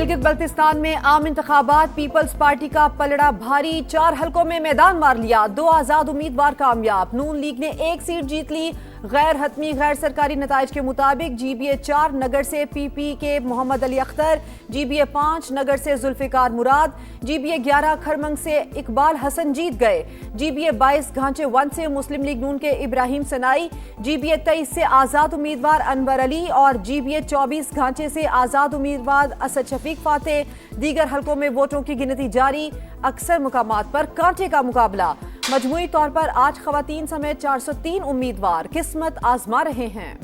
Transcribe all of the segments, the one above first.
गिलगित बल्तिस्तान में आम इंतखाबात, पीपल्स पार्टी का पलड़ा भारी, 4 हलकों में मैदान मार लिया, 2 आजाद उम्मीदवार कामयाब। नून लीग ने 1 सीट जीत ली। गैर हतमी गैर सरकारी नताइज के मुताबिक GBA 4 नगर से PP के मोहम्मद अली अख्तर, GBA 5 नगर से जुल्फिकार मुराद, GBA 11 खरमंग से इकबाल हसन जीत गए। GBA 22 घांचे 1 से मुस्लिम लीग नून के इब्राहिम सनाई, GBA 23 से आजाद उम्मीदवार अनवर अली और GBA 24 घांचे से आजाद उम्मीदवार असद शफीक फाते। दीगर हलकों में वोटों की गिनती जारी, अक्सर मुकामात पर कांटे का मुकाबला। मजमूई तौर पर 8 खवातीन समेत 403 उम्मीदवार किस्मत आजमा रहे हैं।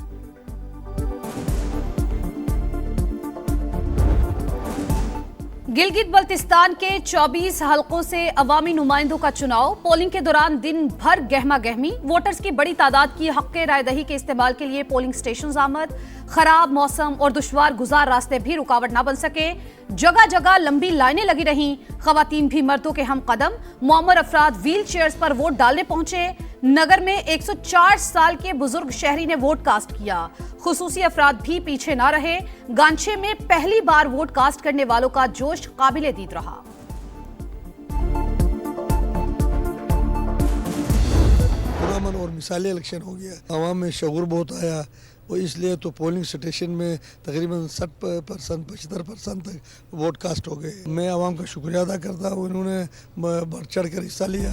गिलगित बल्तिस्तान के 24 हलकों से अवामी नुमाइंदों का चुनाव। पोलिंग के दौरान दिन भर गहमा गहमी, वोटर्स की बड़ी तादाद की हक रायदही के इस्तेमाल के लिए पोलिंग स्टेशन आमद। खराब मौसम और दुश्वार गुजार रास्ते भी रुकावट न बन सके, जगह जगह लंबी लाइनें लगी रहीं। खवातीन भी मर्दों के हम कदम, मुअम्मर अफराद व्हील चेयर्स पर वोट डालने पहुंचे। नगर में 104 साल के बुजुर्ग शहरी ने वोट कास्ट किया। खुसूसी अफराद भी पीछे ना रहे। गांचे में पहली बार वोट कास्ट करने वालों का जोश काबिले दीद रहा। पुरअमन और मिसाली इलेक्शन हो गया, आवाम में शऊर बहुत आया, वो इसलिए तो पोलिंग स्टेशन में तकरीबन 60% 75% तक वोट कास्ट हो गए। मैं आवाम का शुक्रिया अदा करता हूँ, उन्होंने बढ़ चढ़ कर हिस्सा लिया।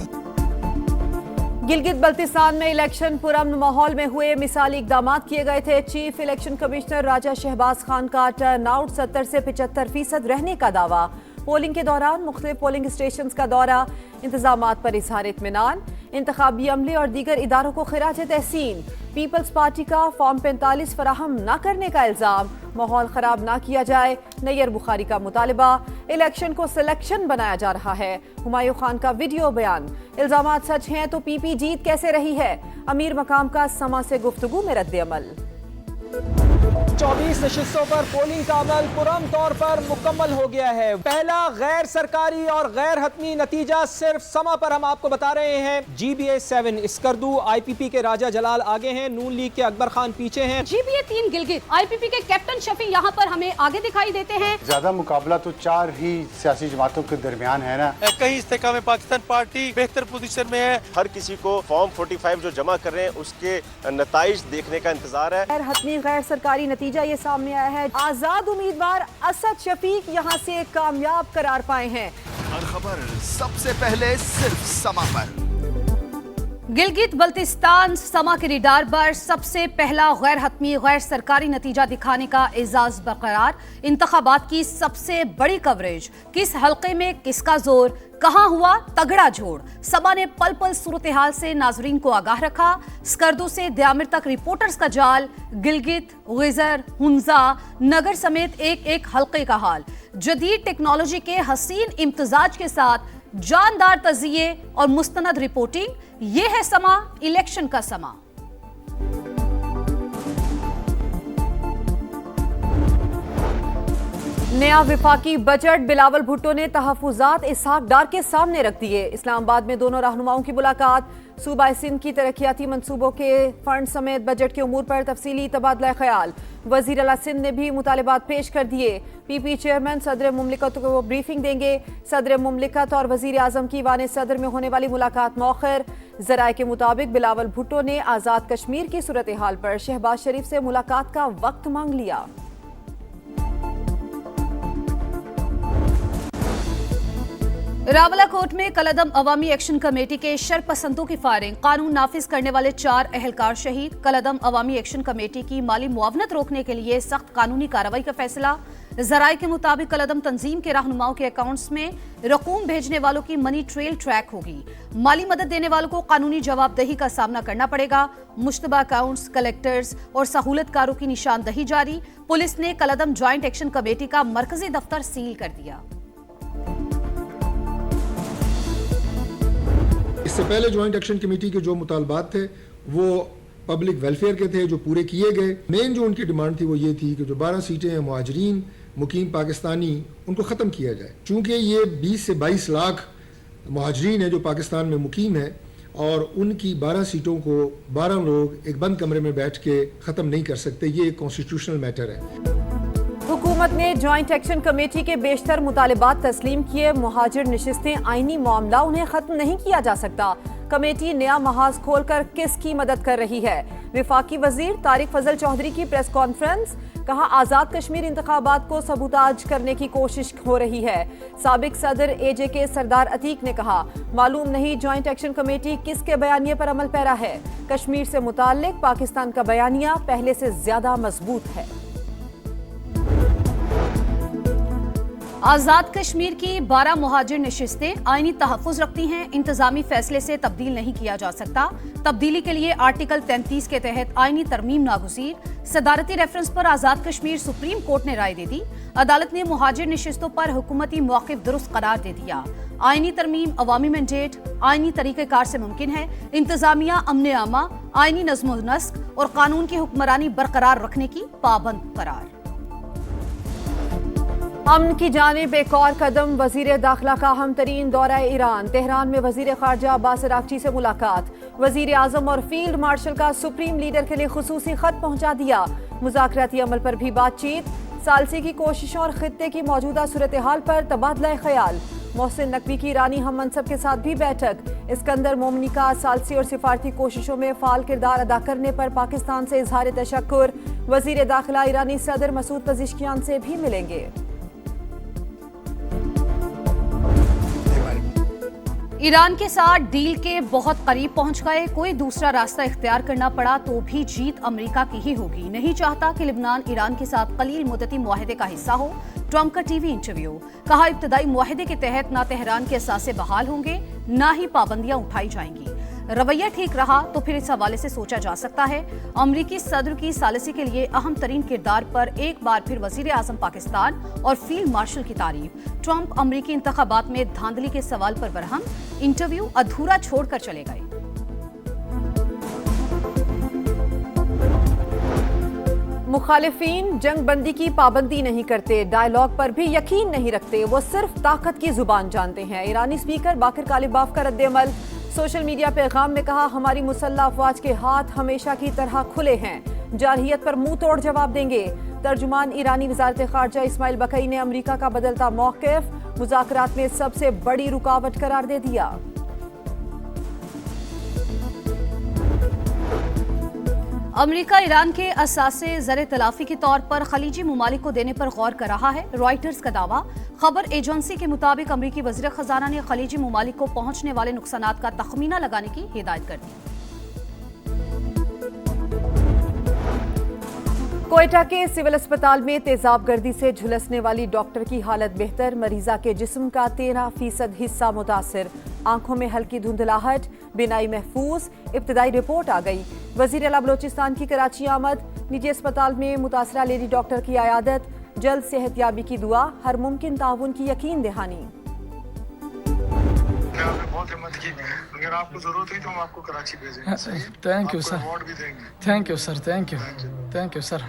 गिलगित बल्तिस्तान में इलेक्शन पुरअमन माहौल में हुए, मिसाली इकदाम किए गए थे। चीफ इलेक्शन कमिश्नर राजा शहबाज खान का टर्नआउट 70 से 75% रहने का दावा। पोलिंग के दौरान मुख्तलिफ पोलिंग स्टेशन का दौरा, इंतजामात पर इजहार इत्मीनान। इंतखाबी अमले और दीगर इदारों को खिराज तहसीन। पीपल्स पार्टी का फॉर्म 45 फराहम न करने का इल्जाम, माहौल खराब ना किया जाए, नैयर बुखारी का मुतालबा। इलेक्शन को सिलेक्शन बनाया जा रहा है, हुमायूं खान का वीडियो बयान। इल्जामात सच हैं तो PP जीत कैसे रही है, अमीर मकाम का समा से गुफ्तगू में रद्द अमल। 24 नशिस्तों पर पोलिंग का अमल पुरअमन तौर पर मुकम्मल हो गया है। पहला गैर सरकारी और गैर हतमी नतीजा सिर्फ समा पर हम आपको बता रहे हैं। GBA 7 स्कर्दू IPP के राजा जलाल आगे हैं, नून लीग के अकबर खान पीछे हैं। GBA 3 गिलगित IPP के कैप्टन शफी यहाँ पर हमें आगे दिखाई देते हैं। ज्यादा मुकाबला तो 4 ही सियासी जमातों के दरमियान है ना। कई इस्तेकाम में पाकिस्तान पार्टी बेहतर पोजीशन में है। हर किसी को फॉर्म 45 जो जमा कर रहे हैं उसके नताइज देखने का इंतजार है। गैर हतमी गैर सरकारी नतीजा ये सामने आया है, आजाद उम्मीदवार असद शफीक यहाँ से कामयाब करार पाए हैं। हर खबर सबसे पहले सिर्फ समा पर। गिलगित बल्तिस्तान समा के रडार पर सबसे पहला गैर हतमी गैर सरकारी नतीजा दिखाने का एजाज बरकरार। इंतखाबात की सबसे बड़ी कवरेज, किस हल्के में किसका जोर, कहां हुआ तगड़ा जोड़। समा ने पल पल सूरत हाल से नाजरीन को आगाह रखा। स्कर्दू से दयामिर तक रिपोर्टर्स का जाल, गिलगित, गिजर, हुंजा, नगर समेत एक एक हल्के का हाल। जदीद टेक्नोलॉजी के हसीन इम्तजाज के साथ जानदार तजिए और मुस्तनद रिपोर्टिंग, ये है समा, इलेक्शन का समा। नया विफाकी बजट, बिलावल भुट्टो ने तहफुजात इसहाक डार के सामने रख दिए। इस्लामाबाद में दोनों रहनुमाओं की मुलाकात, सूबा सिंध की तरक्याती मंसूबों के फंड समेत बजट के उमूर पर तफसीली तबादला ख्याल। वजीर आला सिंध ने भी मुतालिबात पेश कर दिए। PP चेयरमैन सदर मुमलिकत को ब्रीफिंग देंगे। सदर मुमलिकत और वजीर आजम की वाने सदर में होने वाली मुलाकात मौखर। जराये के मुताबिक बिलावल भुट्टो ने आज़ाद कश्मीर की सूरत हाल पर शहबाज शरीफ से मुलाकात का वक्त मांग लिया। रावलाकोट में कलदम अवामी एक्शन कमेटी के शरपसंदों की फायरिंग, कानून नाफिज करने वाले 4 अहलकार शहीद। कलदम अवामी एक्शन कमेटी की माली मुआवनत रोकने के लिए सख्त कानूनी कार्रवाई का फैसला। जराये के मुताबिक कलदम तंजीम के रहनुमाओं के अकाउंट्स में रकूम भेजने वालों की मनी ट्रेल ट्रैक होगी। माली मदद देने वालों को कानूनी जवाबदेही का सामना करना पड़ेगा। मुश्तबा अकाउंट्स, कलेक्टर्स और सहूलतकारों की निशानदही जारी। पुलिस ने कलदम ज्वाइंट एक्शन कमेटी का मरकजी दफ्तर सील कर दिया। इससे पहले ज्वाइंट एक्शन कमेटी के जो मुतालबात थे वो पब्लिक वेलफेयर के थे, जो पूरे किए गए। मेन जो उनकी डिमांड थी वो ये थी कि जो 12 सीटें हैं मुहाजिरीन मुकीम पाकिस्तानी, उनको ख़त्म किया जाए। चूँकि ये 20 से 22 लाख मुहाजिरीन हैं जो पाकिस्तान में मुकीम हैं और उनकी 12 सीटों को 12 लोग एक बंद कमरे में बैठ के ख़त्म नहीं कर सकते, ये एक कॉन्स्टिट्यूशनल मैटर है। हुकूमत ने ज्वाइंट एक्शन कमेटी के बेशतर मुतालिबात तस्लीम किए। मुहाजिर नशिस्तें आईनी मामला, उन्हें खत्म नहीं किया जा सकता। कमेटी नया महाज खोलकर किसकी मदद कर रही है? विफाकी वजीर तारिक फजल चौधरी की प्रेस कॉन्फ्रेंस, कहा आजाद कश्मीर इंतखाबात को सबूताज करने की कोशिश हो रही है। साबिक सदर AJK सरदार अतीक ने कहा मालूम नहीं ज्वाइंट एक्शन कमेटी किसके बयानिए पर अमल पैरा है। कश्मीर से मुताल्लिक पाकिस्तान का बयानिया पहले से ज्यादा मजबूत है। आजाद कश्मीर की 12 मुहाजिर नशिस्तें आईनी तहफ़्फ़ुज़ रखती हैं। इंतजामी फैसले से तब्दील नहीं किया जा सकता। तब्दीली के लिए आर्टिकल 33 के तहत आईनी तरमीम नागुज़ीर। सदारती रेफरेंस पर आजाद कश्मीर सुप्रीम कोर्ट ने राय दे दी। अदालत ने मुहाजिर नशिस्तों पर हुकूमती मौक़िफ़ दुरुस्त करार दे दिया। आईनी तरमीम अवामी मैंडेट आईनी तरीक़ेकार से मुमकिन है। इंतजामिया अमन आमा, आईनी नज़्म व नस्क और कानून की हुक्मरानी बरकरार रखने की पाबंद करार। अमन की जानिब एक और कदम, वजीर दाखिला का अहम तरीन दौरा ईरान। तेहरान में वजीर खारजा अब्बास अरागची से मुलाकात। वजीर आजम और फील्ड मार्शल का सुप्रीम लीडर के लिए खुसूसी खत पहुंचा दिया। मुज़ाकराती अमल पर भी बातचीत। सालसी की कोशिशों और खित्ते की मौजूदा सूरत हाल पर तबादला ख्याल। मोहसिन नकवी की ईरानी हम मनसब के साथ भी बैठक। इस्कंदर मोमनी का सालसी और सिफारती कोशिशों में फाल किरदार अदा करने पर पाकिस्तान से इजहार तशक्कुर। वजीर दाखिला ईरानी सदर मसूद पज़ेश्कियान से भी मिलेंगे। ईरान के साथ डील के बहुत करीब पहुंच गए। कोई दूसरा रास्ता इख्तियार करना पड़ा तो भी जीत अमेरिका की ही होगी। नहीं चाहता कि लिबनान ईरान के साथ कलील मुद्दती मुआहदे का हिस्सा हो। ट्रंप का टीवी इंटरव्यू, कहा इब्तदाई मुआहदे के तहत ना तेहरान के असासे बहाल होंगे ना ही पाबंदियां उठाई जाएंगी। रवैया ठीक रहा तो फिर इस हवाले से सोचा जा सकता है। अमरीकी सदर की सालसी के लिए अहम तरीन किरदार पर एक बार फिर वजीर आजम पाकिस्तान और फील्ड मार्शल की तारीफ। ट्रंप अमरीकी इंतखाबात में धांधली के सवाल पर बरहम, इंटरव्यू अधूरा छोड़कर चले गए। मुखालिफिन जंग बंदी की पाबंदी नहीं करते, डायलॉग पर भी यकीन नहीं रखते, वो सिर्फ ताकत की जुबान जानते हैं। ईरानी स्पीकर बाकिर कालिबाफ का रद्द-ए-अमल। सोशल मीडिया पैगाम में कहा हमारी मुसल्लह अफवाज के हाथ हमेशा की तरह खुले हैं, जारहियत पर मुंह तोड़ जवाब देंगे। तर्जुमान ईरानी वजारत खारजा इस्माइल बकई ने अमेरिका का बदलता मौक़िफ़ मुज़ाकरात में सबसे बड़ी रुकावट करार दे दिया। अमेरिका ईरान के असासे ज़र तलाफी के तौर पर खलीजी ममालिक को देने पर गौर कर रहा है। रॉयटर्स का दावा। खबर एजेंसी के मुताबिक अमेरिकी वज़ीर ख़जाना ने खलीजी ममालिक को पहुंचने वाले नुकसानात का तखमीना लगाने की हिदायत कर दी। कोयटा के सिविल अस्पताल में तेजाब गर्दी से झुलसने वाली डॉक्टर की हालत बेहतर। मरीजा के जिस्म का 13% हिस्सा मुतासिर। आंखों में हल्की धुंधलाहट, बिनाई महफूज। इब्तदाई रिपोर्ट आ गई। वजीर आला बलोचिस्तान की कराची आमद। निजी अस्पताल में मुतासरा लेडी डॉक्टर की आयादत। जल्द सेहतयाबी की दुआ, हर मुमकिन ताउन की यकीन दहानी। बहुत हिम्मत की। अगर आपको जरूरत हुई तो हम आपको कराची भेजेंगे। Thank you sir. अवार्ड भी देंगे। Thank you sir. Thank you sir.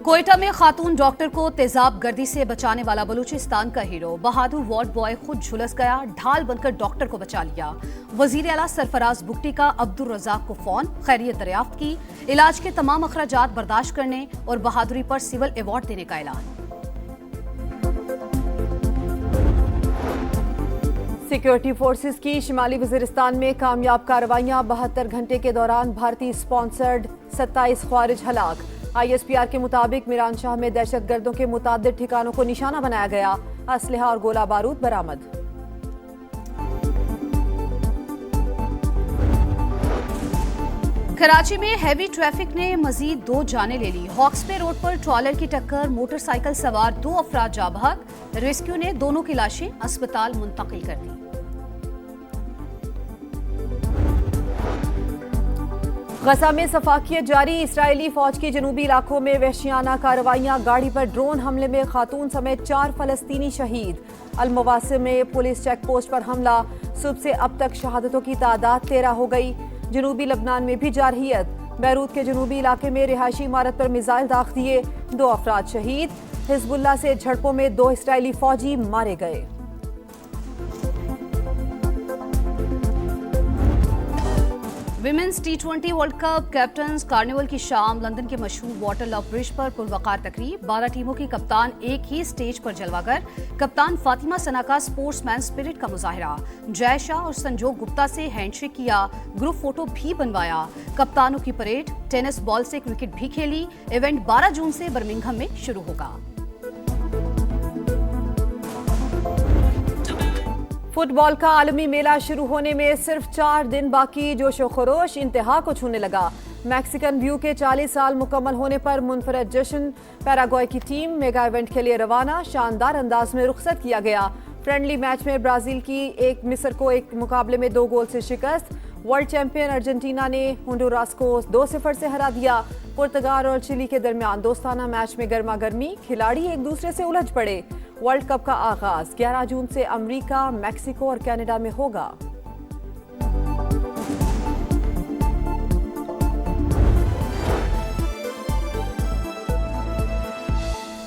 Quetta में खातून डॉक्टर को तेजाब गर्दी से बचाने वाला बलूचिस्तान का हीरो बहादुर वार्ड बॉय खुद झुलस गया, ढाल बनकर डॉक्टर को बचा लिया। वजीर आला सरफराज बुगटी का अब्दुल रज़ाक को फोन, खैरियत दरियाफ्त की, इलाज के तमाम अखराजात बर्दाश्त करने और बहादुरी पर सिविल अवार्ड देने का ऐलान। सिक्योरिटी फोर्सेस की शिमाली वजीरिस्तान में कामयाब कार्रवाइयां। 72 घंटे के दौरान भारतीय स्पॉन्सर्ड 27 ख्वारिज हलाक। ISPR के मुताबिक मीरान शाह में दहशतगर्दों के मुतादिद ठिकानों को निशाना बनाया गया। असलहा और गोला बारूद बरामद। कराची में हैवी ट्रैफिक ने मजीद 2 जानें ले ली। हॉक्सपे रोड पर ट्रॉलर की टक्कर, मोटरसाइकिल सवार 2 अफराद जाँ बहक। रेस्क्यू ने दोनों की लाशें अस्पताल मुंतकिल कर दी। गजा में सफाकियत जारी। इस्राएली फौज की जनूबी इलाकों में वहशियाना कार्रवाइयां। गाड़ी पर ड्रोन हमले में खातून समेत 4 फलस्तीनी शहीद। अल-मवासिम में पुलिस चेक पोस्ट पर हमला। सुबह से अब तक शहादतों की तादाद 13 हो गई। जनूबी लबनान में भी जारहियत। बैरूत के जनूबी इलाके में रिहायशी इमारत पर मिसाइल दाग दिए, 2 अफराद शहीद। हिजबुल्लाह से झड़पों में 2 इस्राएली फौजी मारे गए। Women's T20 world cup captains carnival की शाम लंदन के मशहूर वाटरलॉ ब्रिज पर पुरवकार तकरीब। 12 टीमों की कप्तान एक ही स्टेज पर जलवागर। कप्तान फातिमा सना का स्पोर्ट्समैन स्पिरिट का मुजाहिरा। जय शाह और संजोग गुप्ता से हैंडशेक किया, ग्रुप फोटो भी बनवाया। कप्तानों की परेड, टेनिस बॉल से क्रिकेट भी खेली। इवेंट 12 जून से बर्मिंघम में शुरू होगा। फुटबॉल का आलमी मेला शुरू होने में सिर्फ 4 दिन बाकी, जोशो खरोश इंतहा को छूने लगा। मैक्सिकन व्यू के 40 साल मुकम्मल होने पर मुनफरद जश्न। पैराग्वे की टीम मेगा इवेंट के लिए रवाना। शानदार अंदाज में रुखसत किया गया। फ्रेंडली मैच में ब्राजील की मिस्र को एक मुकाबले में 2 गोल से शिकस्त। वर्ल्ड चैंपियन अर्जेंटीना ने होंडुरास को 2-0 से हरा दिया। पुर्तगाल और चिली के दरमियान दोस्ताना मैच में गर्मा गर्मी, खिलाड़ी एक दूसरे से उलझ पड़े। वर्ल्ड कप का आगाज 11 जून से अमेरिका, मैक्सिको और कनाडा में होगा।